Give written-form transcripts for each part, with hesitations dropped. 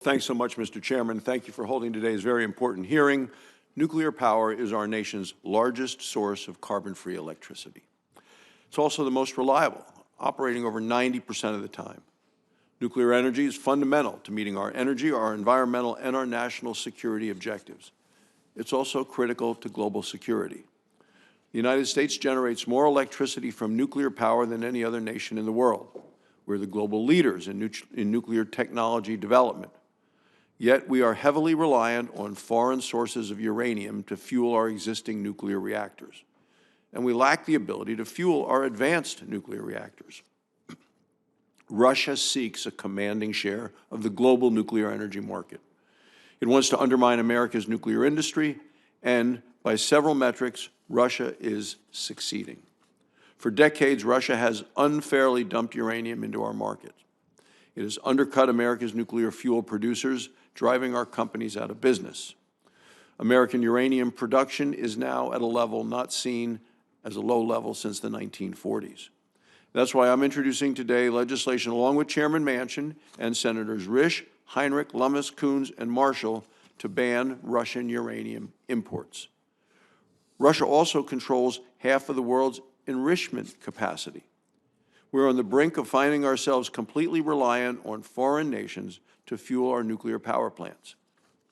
Thanks so much, Mr. Chairman. Thank you for holding today's very important hearing. Nuclear power is our nation's largest source of carbon-free electricity. It's also the most reliable, operating over 90% of the time. Nuclear energy is fundamental to meeting our energy, our environmental, and our national security objectives. It's also critical to global security. The United States generates more electricity from nuclear power than any other nation in the world. We're the global leaders in nuclear technology development. Yet we are heavily reliant on foreign sources of uranium to fuel our existing nuclear reactors. And we lack the ability to fuel our advanced nuclear reactors. Russia seeks a commanding share of the global nuclear energy market. It wants to undermine America's nuclear industry, and by several metrics, Russia is succeeding. For decades, Russia has unfairly dumped uranium into our market. It has undercut America's nuclear fuel producers, driving our companies out of business. American uranium production is now at a level not seen as a low level since the 1940s. That's why I'm introducing today legislation along with Chairman Manchin and Senators Risch, Heinrich, Lummis, Coons, and Marshall to ban Russian uranium imports. Russia also controls half of the world's enrichment capacity. We're on the brink of finding ourselves completely reliant on foreign nations to fuel our nuclear power plants.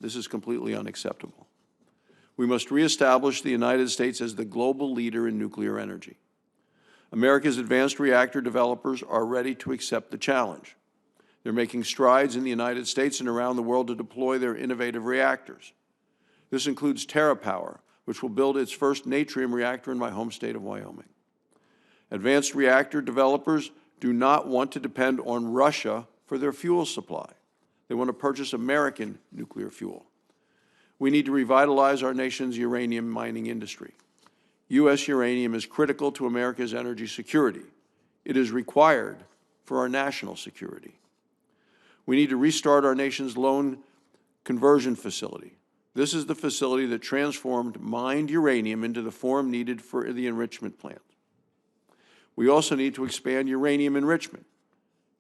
This is completely unacceptable. We must reestablish the United States as the global leader in nuclear energy. America's advanced reactor developers are ready to accept the challenge. They're making strides in the United States and around the world to deploy their innovative reactors. This includes TerraPower, which will build its first natrium reactor in my home state of Wyoming. Advanced reactor developers do not want to depend on Russia for their fuel supply. They want to purchase American nuclear fuel. We need to revitalize our nation's uranium mining industry. U.S. uranium is critical to America's energy security. It is required for our national security. We need to restart our nation's lone conversion facility. This is the facility that transformed mined uranium into the form needed for the enrichment plant. We also need to expand uranium enrichment.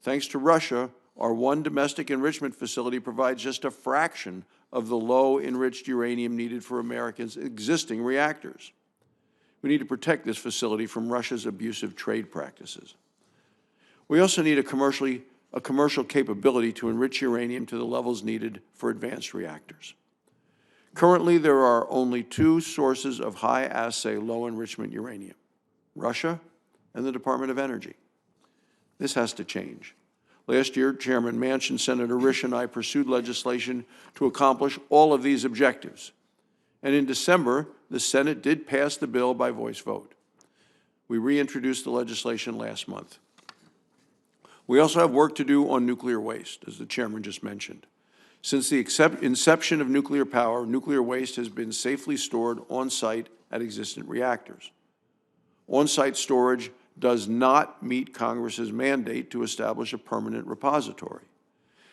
Thanks to Russia, our one domestic enrichment facility provides just a fraction of the low-enriched uranium needed for America's existing reactors. We need to protect this facility from Russia's abusive trade practices. We also need a commercial capability to enrich uranium to the levels needed for advanced reactors. Currently, there are only two sources of high-assay, low-enrichment uranium: Russia and the Department of Energy. This has to change. Last year, Chairman Manchin, Senator Risch, and I pursued legislation to accomplish all of these objectives. And in December, the Senate did pass the bill by voice vote. We reintroduced the legislation last month. We also have work to do on nuclear waste, as the Chairman just mentioned. Since the inception of nuclear power, nuclear waste has been safely stored on-site at existing reactors. On-site storage does not meet Congress's mandate to establish a permanent repository.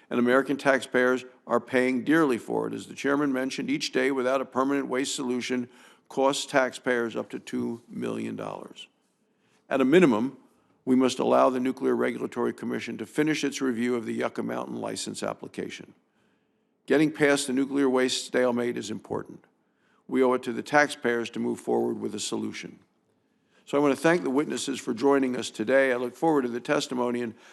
And American taxpayers are paying dearly for it. As the Chairman mentioned, each day without a permanent waste solution costs taxpayers up to $2 million. At a minimum, we must allow the Nuclear Regulatory Commission to finish its review of the Yucca Mountain license application. Getting past the nuclear waste stalemate is important. We owe it to the taxpayers to move forward with a solution. So I want to thank the witnesses for joining us today. I look forward to the testimony, and